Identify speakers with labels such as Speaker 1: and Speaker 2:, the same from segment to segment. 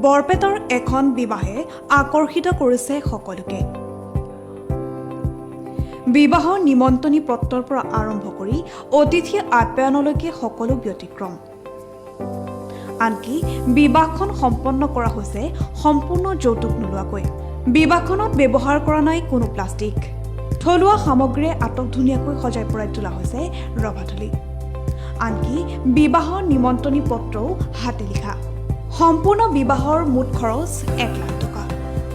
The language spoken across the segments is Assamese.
Speaker 1: বৰপেটাৰ এখন বিবাহে আকৰ্ষিত কৰিছে সকলোকে। বিবাহৰ নিমন্ত্ৰণী পত্ৰৰ পৰা আৰম্ভ কৰি অতিথি আপ্যায়নলৈকে সকলো ব্যতিক্ৰম। আনকি বিবাহখন সম্পন্ন কৰা হৈছে সম্পূৰ্ণ যৌতুক নোলোৱাকৈ। বিবাহখনত ব্যৱহাৰ কৰা নাই কোনো প্লাষ্টিক। থলুৱা সামগ্ৰীৰে আটকধুনীয়াকৈ সজাই পৰাই তোলা হৈছে ৰভাতলি। আনকি বিবাহৰ নিমন্ত্ৰণী পত্ৰও হাতে লিখা। সম্পূৰ্ণ বিবাহৰ মুঠ খৰচ 1 লাখ টকা।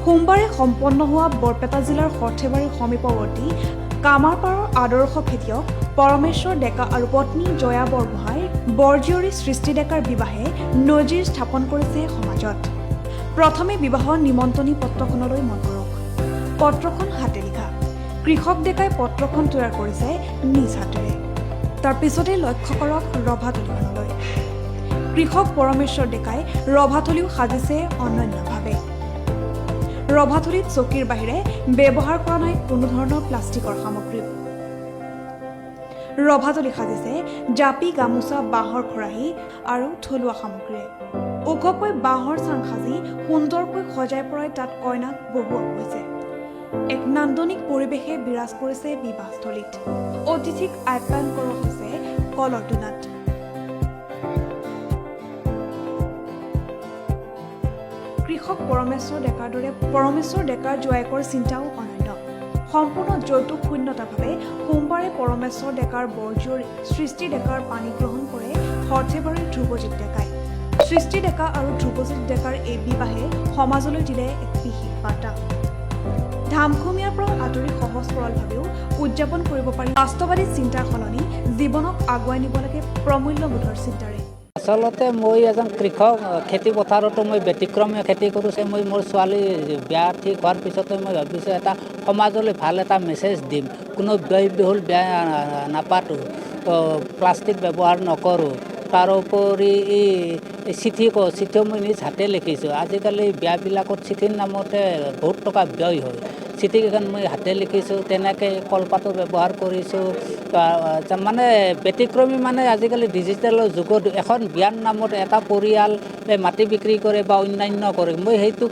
Speaker 1: সোমবাৰে সম্পন্ন হোৱা বৰপেটা জিলাৰ সৰ্থেবাৰীৰ সমীপৱৰ্তী কামাৰপাৰৰ আদৰ্শ খেতিয়ক পৰমেশ্বৰ ডেকা আৰু পত্নী জয়া বৰগোহাঁইৰ বৰজীয়ৰী সৃষ্টি ডেকাৰ বিবাহে নজিৰ স্থাপন কৰিছে সমাজত। প্ৰথমে বিবাহৰ নিমন্ত্ৰণী পত্ৰখনলৈ মন কৰক। পত্ৰখন হাতে লিখা। কৃষক ডেকাই পত্ৰখন তৈয়াৰ কৰিছে নিজ হাতেৰে। তাৰ পিছতে লক্ষ্য কৰক ৰভাতলিখনলৈ। কৃষক পৰমেশ্বৰ ডেকাই ৰভাতলিও সাজিছে অনন্যভাৱে। ৰভাতলিত চকীৰ বাহিৰে ব্যৱহাৰ কৰা নাই কোনো ধৰণৰ প্লাষ্টিকৰ সামগ্ৰী। ৰভাতলি সাজিছে জাপি, গামোচা, বাঁহৰ খৰাহী আৰু থলুৱা সামগ্ৰীৰে। ওখকৈ বাঁহৰ চাং সাজি সুন্দৰকৈ সজাই পৰাই তাত কইনাক বহুওৱা হৈছে। এক নান্দনিক পৰিৱেশে বিৰাজ কৰিছে বিবাহস্থলীত। অতিথিক আপ্যায়ন কৰা হৈছে কলৰ টুনাত। কৃষক পৰমেশ্বৰ ডেকাৰ দৰে পৰমেশ্বৰ ডেকাৰ জোৱায়েকৰ চিন্তাও অনন্য। সম্পূৰ্ণ যৌতুক শূন্যতাভাৱে সোমবাৰে পৰমেশ্বৰ ডেকাৰ বৰজীয়ৰী সৃষ্টি ডেকাৰ পানী গ্ৰহণ কৰে সৰ্থেবাৰীৰ ধ্ৰুৱজিৎ ডেকাই। সৃষ্টি ডেকা আৰু ধ্ৰুৱজিৎ ডেকাৰ এই বিবাহে সমাজলৈ দিলে এক বিশেষ বাৰ্তা। ধামখুমীয়াৰ পৰা আঁতৰি সহজ সৰলভাৱেও উদযাপন কৰিব পাৰি বাস্তৱাদী চিন্তাৰ সলনি জীৱনক আগুৱাই নিব লাগে প্ৰমূল্যবোধৰ চিন্তাৰে।
Speaker 2: আচলতে মই এজন কৃষক। খেতি পথাৰতো মই ব্যতিক্ৰমী খেতি কৰোঁ। মই মোৰ ছোৱালী বিয়া ঠিক হোৱাৰ পিছতে মই ভাবিছোঁ এটা সমাজলৈ ভাল এটা মেছেজ দিম। কোনো ব্যয়বহুল বিয়া নাপাতোঁ, প্লাষ্টিক ব্যৱহাৰ নকৰোঁ। তাৰোপৰি চিঠিও মই নিজ হাতে লিখিছোঁ। আজিকালি বিয়াবিলাকত চিঠিৰ নামতে বহুত টকা ব্যয় হয়। চিঠিকেইখন মই হাতে লিখিছোঁ। তেনেকৈ কলপাতো ব্যৱহাৰ কৰিছোঁ। মানে ব্যতিক্ৰমী মানে আজিকালি ডিজিটেলৰ যুগত এখন বিয়াৰ নামত এটা পৰিয়ালে মাটি বিক্ৰী কৰে বা অন্যান্য কৰে। মই সেইটো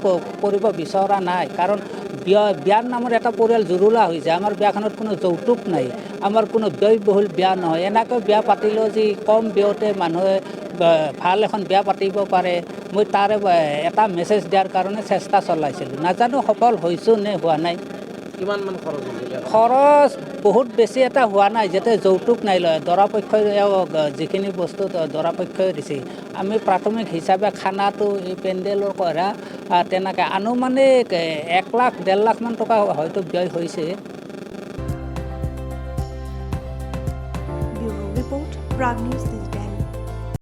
Speaker 2: কৰিব বিচৰা নাই। কাৰণ বিয়াৰ নামত এটা পৰিয়াল জুৰুলা হৈ যায়। আমাৰ বিয়াখনত কোনো যৌতুক নাই, আমাৰ কোনো ব্যয়বহুল বিয়া নহয়। এনেকৈ বিয়া পাতিলেও যি কম ব্যয়তে মানুহে ভাল এখন বিয়া পাতিব পাৰে, মই তাৰে এটা মেছেজ দিয়াৰ কাৰণে চেষ্টা চলাইছিলোঁ। নাজানো সফল হৈছোঁ নে হোৱা নাই।
Speaker 3: কিমানমান খৰচ হৈছিলে?
Speaker 2: খৰচ বহুত বেছি এটা হোৱা নাই, যাতে যৌতুক নাই লয়। দৰাপক্ষই যিখিনি বস্তু দৰাপক্ষই দিছে। আমি প্ৰাথমিক হিচাপে খানাটো এই পেণ্ডেলৰ কৰা তেনেকৈ আনুমানিক 1 লাখ 1.5 লাখমান টকা হয়তো ব্যয় হৈছে।
Speaker 1: Bureau report, Prag news.